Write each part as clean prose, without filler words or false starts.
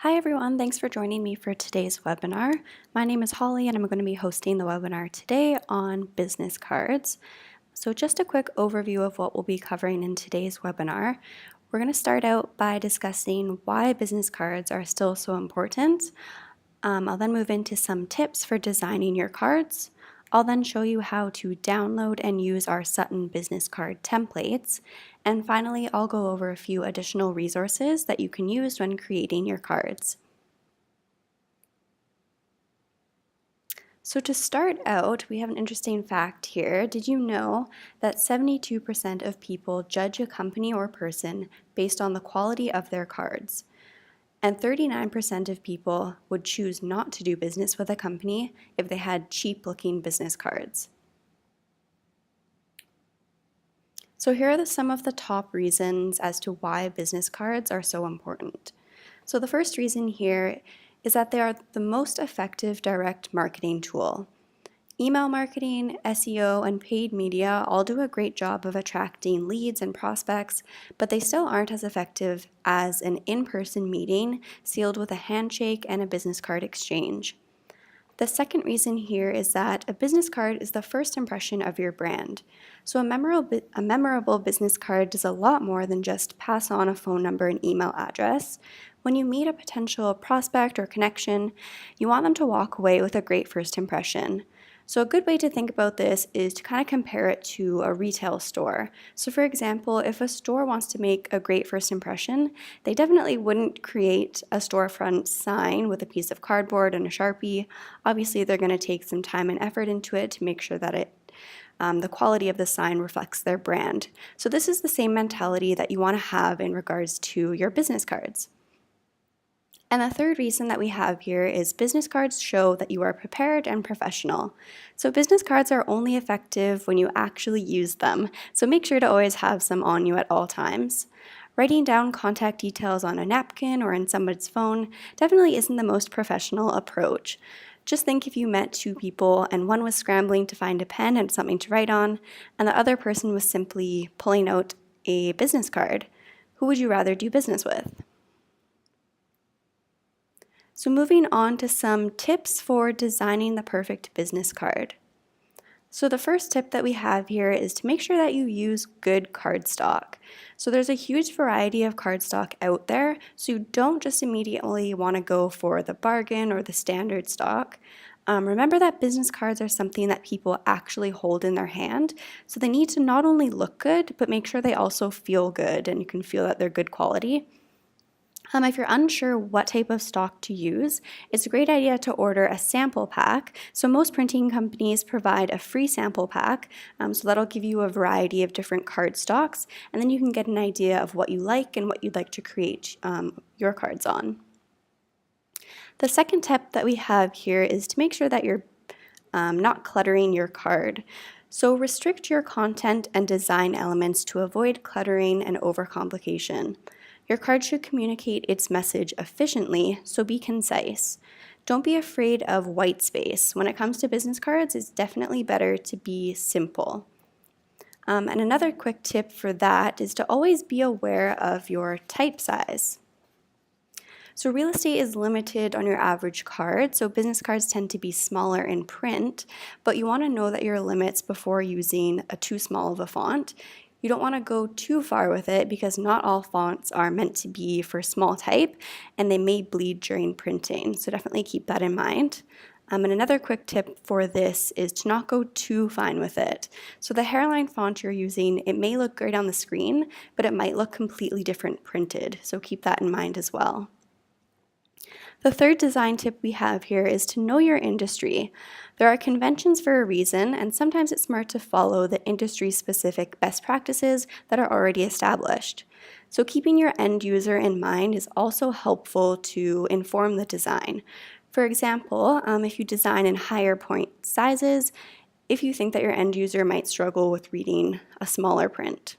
Hi everyone, thanks for joining me for today's webinar. My name is Holly and I'm going to be hosting the webinar today on business cards. So just a quick overview of what we'll be covering in today's webinar. We're going to start out by discussing why business cards are still so important. I'll then move into some tips for designing your cards. I'll then show you how to download and use our Sutton business card templates. And finally, I'll go over a few additional resources that you can use when creating your cards. So to start out, we have an interesting fact here. Did you know that 72% of people judge a company or person based on the quality of their cards? And 39% of people would choose not to do business with a company if they had cheap-looking business cards. So here are some of the top reasons as to why business cards are so important. So the first reason here is that they are the most effective direct marketing tool. Email marketing, SEO, and paid media all do a great job of attracting leads and prospects, but they still aren't as effective as an in-person meeting sealed with a handshake and a business card exchange. The second reason here is that a business card is the first impression of your brand. So a memorable business card does a lot more than just pass on a phone number and email address. When you meet a potential prospect or connection, you want them to walk away with a great first impression. So a good way to think about this is to kind of compare it to a retail store. So for example, if a store wants to make a great first impression, they definitely wouldn't create a storefront sign with a piece of cardboard and a Sharpie. Obviously, they're going to take some time and effort into it to make sure that the quality of the sign reflects their brand. So this is the same mentality that you want to have in regards to your business cards. And the third reason that we have here is business cards show that you are prepared and professional. So business cards are only effective when you actually use them, so make sure to always have some on you at all times. Writing down contact details on a napkin or in somebody's phone definitely isn't the most professional approach. Just think if you met two people and one was scrambling to find a pen and something to write on, and the other person was simply pulling out a business card. Who would you rather do business with? So moving on to some tips for designing the perfect business card. So the first tip that we have here is to make sure that you use good cardstock. So there's a huge variety of cardstock out there, so you don't just immediately want to go for the bargain or the standard stock. Remember that business cards are something that people actually hold in their hand, so they need to not only look good, but make sure they also feel good and you can feel that they're good quality. If you're unsure what type of stock to use, it's a great idea to order a sample pack. So most printing companies provide a free sample pack, so that'll give you a variety of different card stocks, and then you can get an idea of what you like and what you'd like to create your cards on. The second tip that we have here is to make sure that you're not cluttering your card. So restrict your content and design elements to avoid cluttering and overcomplication. Your card should communicate its message efficiently, so be concise. Don't be afraid of white space. When it comes to business cards, it's definitely better to be simple. And another quick tip for that is to always be aware of your type size. So real estate is limited on your average card, so business cards tend to be smaller in print, but you want to know that your limits before using a too small of a font. You don't want to go too far with it because not all fonts are meant to be for small type and they may bleed during printing, so definitely keep that in mind. And another quick tip for this is to not go too fine with it. So the hairline font you're using, it may look great on the screen, but it might look completely different printed, so keep that in mind as well. The third design tip we have here is to know your industry. There are conventions for a reason, and sometimes it's smart to follow the industry-specific best practices that are already established. So keeping your end user in mind is also helpful to inform the design. For example, if you design in higher point sizes, if you think that your end user might struggle with reading a smaller print.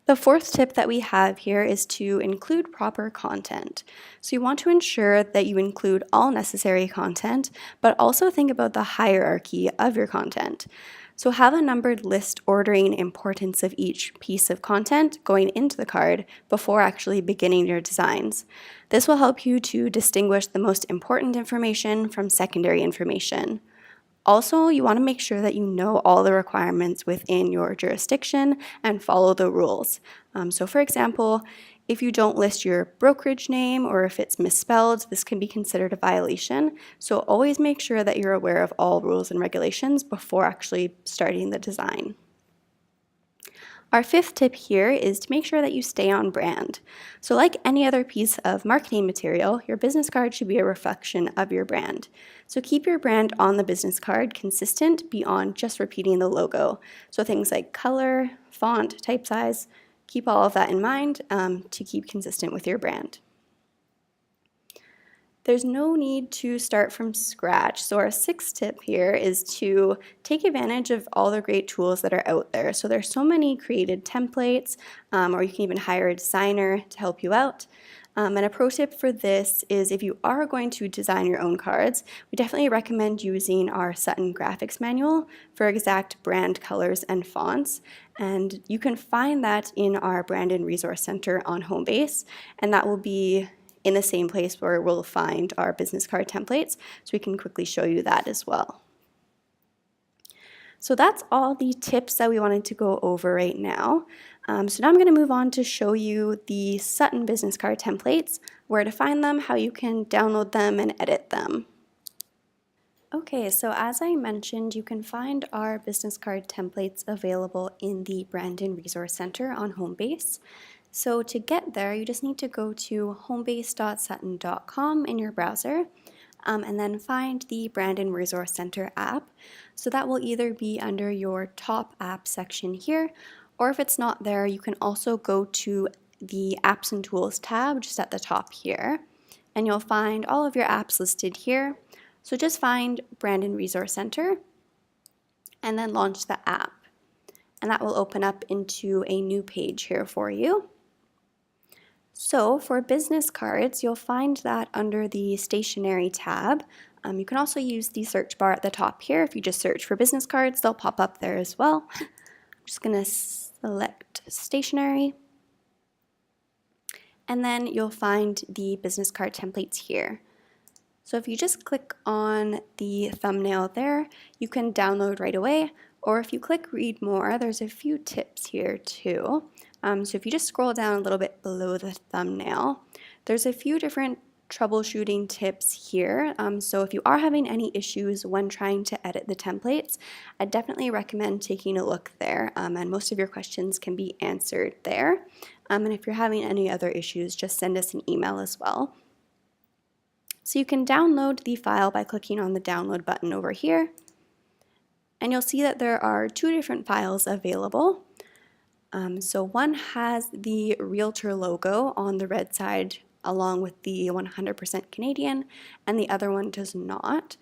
The fourth tip that we have here is to include proper content. So you want to ensure that you include all necessary content, but also think about the hierarchy of your content. So have a numbered list ordering importance of each piece of content going into the card before actually beginning your designs. This will help you to distinguish the most important information from secondary information. Also, you want to make sure that you know all the requirements within your jurisdiction and follow the rules. So for example, if you don't list your brokerage name or if it's misspelled, this can be considered a violation. So always make sure that you're aware of all rules and regulations before actually starting the design. Our fifth tip here is to make sure that you stay on brand. So like any other piece of marketing material, your business card should be a reflection of your brand. So keep your brand on the business card consistent beyond just repeating the logo. So things like color, font, type size, keep all of that in mind to keep consistent with your brand. There's no need to start from scratch. So our sixth tip here is to take advantage of all the great tools that are out there. So there's so many created templates, or you can even hire a designer to help you out. And a pro tip for this is if you are going to design your own cards, we definitely recommend using our Sutton graphics manual for exact brand colors and fonts. And you can find that in our Brand and Resource Center on Homebase, and that will be in the same place where we'll find our business card templates, so we can quickly show you that as well. So that's all the tips that we wanted to go over right now. So now I'm going to move on to show you the Sutton business card templates, where to find them, how you can download them and edit them. Okay, so as I mentioned, you can find our business card templates available in the Brand and Resource Center on Homebase. So to get there, you just need to go to homebase.sutton.com in your browser and then find the Brand and Resource Center app. So that will either be under your top app section here, or if it's not there, you can also go to the Apps and Tools tab just at the top here, and you'll find all of your apps listed here. So just find Brand and Resource Center and then launch the app, and that will open up into a new page here for you. So for business cards, you'll find that under the stationery tab. You can also use the search bar at the top here. If you just search for business cards, they'll pop up there as well. I'm just going to select stationery. And then you'll find the business card templates here. So if you just click on the thumbnail there, you can download right away. Or if you click read more, there's a few tips here too. So if you just scroll down a little bit below the thumbnail, there's a few different troubleshooting tips here. So if you are having any issues when trying to edit the templates, I definitely recommend taking a look there, and most of your questions can be answered there. And if you're having any other issues, just send us an email as well. So you can download the file by clicking on the download button over here, and you'll see that there are two different files available. So one has the Realtor logo on the red side along with the 100% Canadian, and the other one does not.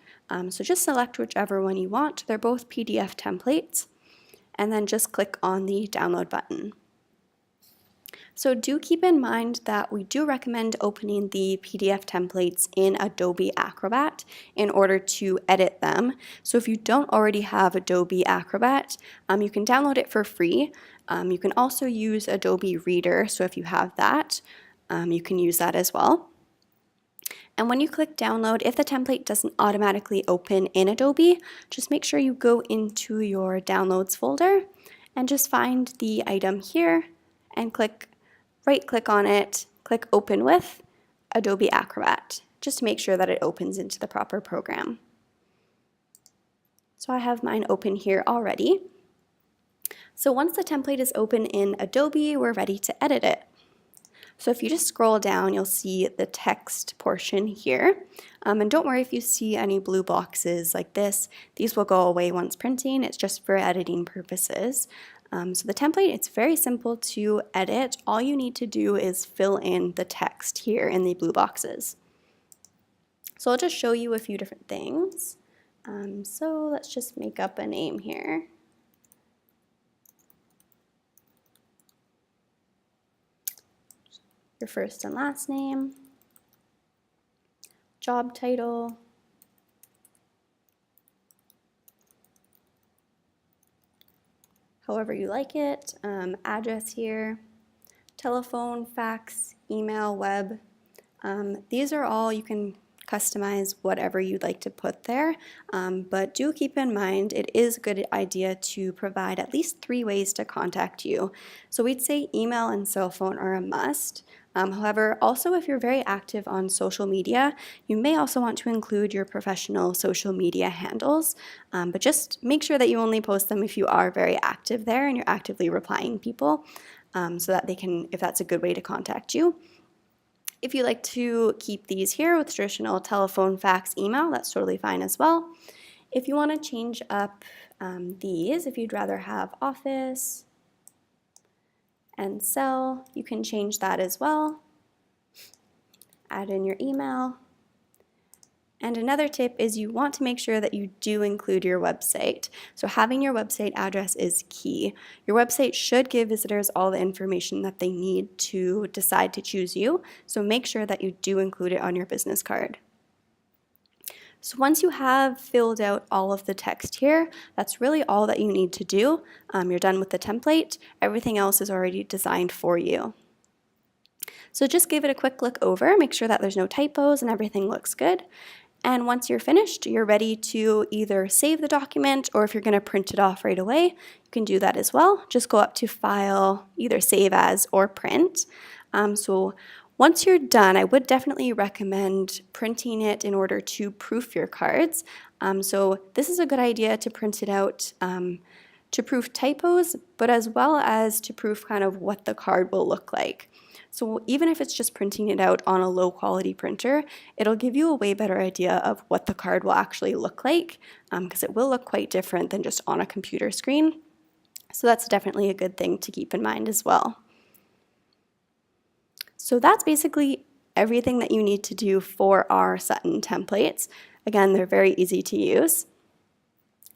So just select whichever one you want. They're both PDF templates, and then just click on the download button. So do keep in mind that we do recommend opening the PDF templates in Adobe Acrobat in order to edit them. So if you don't already have Adobe Acrobat, you can download it for free. You can also use Adobe Reader, so if you have that, you can use that as well. And when you click download, if the template doesn't automatically open in Adobe, just make sure you go into your downloads folder and just find the item here and right click on it, click open with Adobe Acrobat, just to make sure that it opens into the proper program. So I have mine open here already. So once the template is open in Adobe, we're ready to edit it. So if you just scroll down, you'll see the text portion here. And don't worry if you see any blue boxes like this. These will go away once printing. It's just for editing purposes. So the template, it's very simple to edit. All you need to do is fill in the text here in the blue boxes. So I'll just show you a few different things. So let's just make up a name here. Your first and last name, job title, however you like it, address here, telephone, fax, email, web. These are all, you can customize whatever you'd like to put there, but do keep in mind it is a good idea to provide at least 3 ways to contact you. So we'd say email and cell phone are a must. However, also if you're very active on social media, you may also want to include your professional social media handles, but just make sure that you only post them if you are very active there and you're actively replying people, so that they can, if that's a good way to contact you. If you like to keep these here with traditional telephone, fax, email, that's totally fine as well. If you want to change up these, if you'd rather have office and cell, you can change that as well. Add in your email. And another tip is you want to make sure that you do include your website. So having your website address is key. Your website should give visitors all the information that they need to decide to choose you. So make sure that you do include it on your business card. So once you have filled out all of the text here, that's really all that you need to do. You're done with the template. Everything else is already designed for you. So just give it a quick look over, make sure that there's no typos and everything looks good. And once you're finished, you're ready to either save the document, or if you're going to print it off right away, you can do that as well. Just go up to File, either Save As or Print. So once you're done, I would definitely recommend printing it in order to proof your cards. So this is a good idea to print it out to proof typos, but as well as to proof kind of what the card will look like. So even if it's just printing it out on a low quality printer, it'll give you a way better idea of what the card will actually look like, because it will look quite different than just on a computer screen. So that's definitely a good thing to keep in mind as well. So that's basically everything that you need to do for our Sutton templates. Again, they're very easy to use.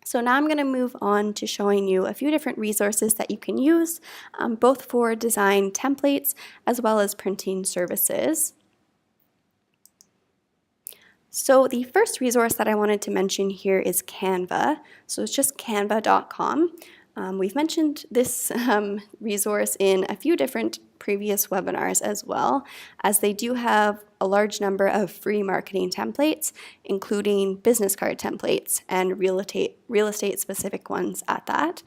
So now I'm going to move on to showing you a few different resources that you can use, both for design templates as well as printing services. So the first resource that I wanted to mention here is Canva. So it's just canva.com. We've mentioned this resource in a few different previous webinars as well, as they do have a large number of free marketing templates, including business card templates and real estate specific ones at that.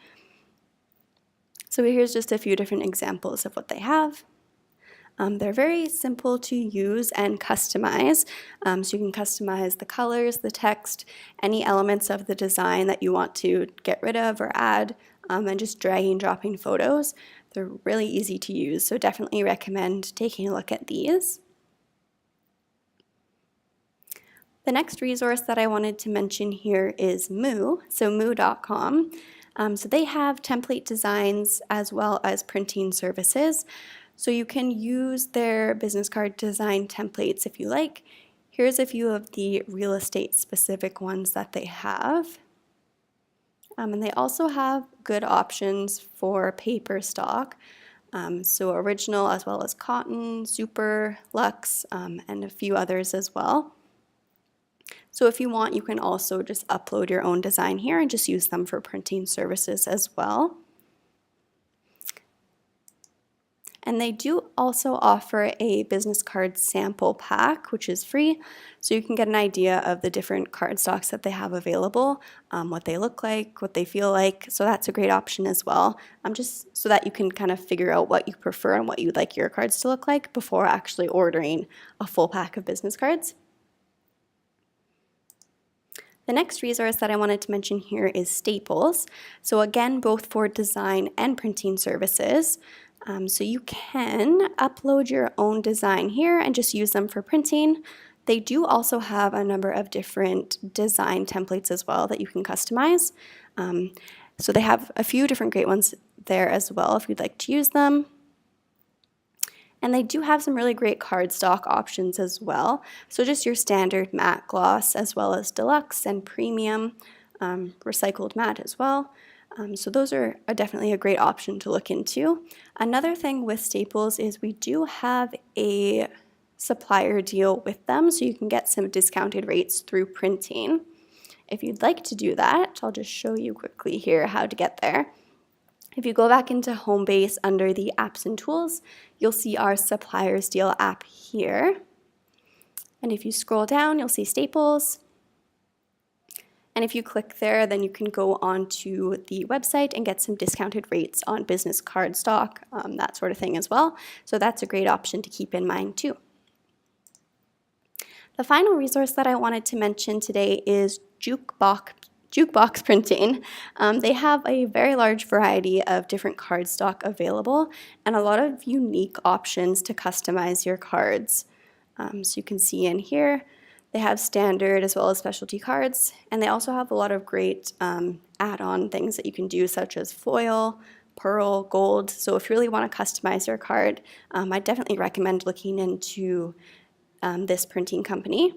So here's just a few different examples of what they have. They're very simple to use and customize. So you can customize the colors, the text, any elements of the design that you want to get rid of or add, and just dragging and dropping photos. They're really easy to use, so definitely recommend taking a look at these. The next resource that I wanted to mention here is Moo, so moo.com. So they have template designs as well as printing services. So you can use their business card design templates if you like. Here's a few of the real estate specific ones that they have. And they also have good options for paper stock. So original as well as cotton, super, luxe, and a few others as well. So if you want, you can also just upload your own design here and just use them for printing services as well. And they do also offer a business card sample pack, which is free, so you can get an idea of the different cardstocks that they have available, what they look like, what they feel like. So that's a great option as well, just so that you can kind of figure out what you prefer and what you'd like your cards to look like before actually ordering a full pack of business cards. The next resource that I wanted to mention here is Staples. So again, both for design and printing services. So you can upload your own design here and just use them for printing. They do also have a number of different design templates as well that you can customize. So they have a few different great ones there as well if you'd like to use them. And they do have some really great cardstock options as well. So just your standard matte gloss as well as deluxe and premium recycled matte as well. So those are definitely a great option to look into. Another thing with Staples is we do have a supplier deal with them, so you can get some discounted rates through printing. If you'd like to do that, I'll just show you quickly here how to get there. If you go back into Homebase under the Apps and Tools, you'll see our Suppliers Deal app here. And if you scroll down, you'll see Staples. And if you click there, then you can go onto the website and get some discounted rates on business card stock, that sort of thing as well. So that's a great option to keep in mind too. The final resource that I wanted to mention today is Jukebox Printing. They have a very large variety of different cardstock available and a lot of unique options to customize your cards. So you can see in here, they have standard as well as specialty cards, and they also have a lot of great add-on things that you can do, such as foil, pearl, gold. So if you really want to customize your card, I definitely recommend looking into this printing company.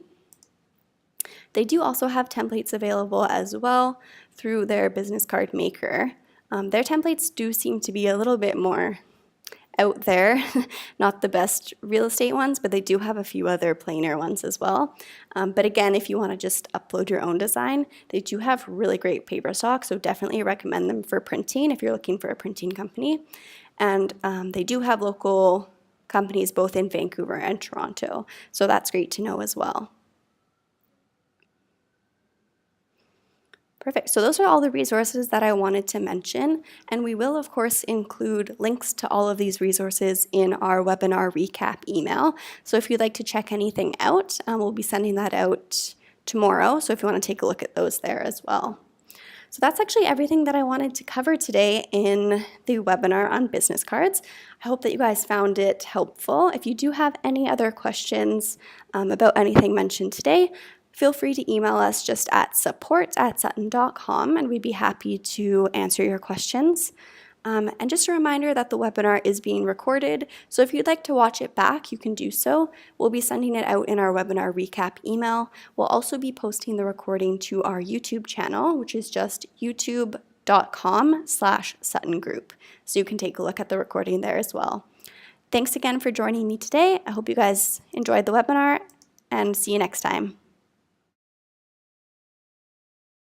They do also have templates available as well through their business card maker. Their templates do seem to be a little bit more out there, not the best real estate ones, but they do have a few other plainer ones as well. But again, if you want to just upload your own design, they do have really great paper stock, so definitely recommend them for printing if you're looking for a printing company. And they do have local companies both in Vancouver and Toronto, so that's great to know as well. Perfect. So those are all the resources that I wanted to mention, and we will of course include links to all of these resources in our webinar recap email. So if you'd like to check anything out, we'll be sending that out tomorrow, so if you want to take a look at those there as well. So that's actually everything that I wanted to cover today in the webinar on business cards. I hope that you guys found it helpful. If you do have any other questions about anything mentioned today, feel free to email us just at support@sutton.com, and we'd be happy to answer your questions. And just a reminder that the webinar is being recorded, so if you'd like to watch it back, you can do so. We'll be sending it out in our webinar recap email. We'll also be posting the recording to our YouTube channel, which is just youtube.com/Sutton Group. So you can take a look at the recording there as well. Thanks again for joining me today. I hope you guys enjoyed the webinar, and see you next time.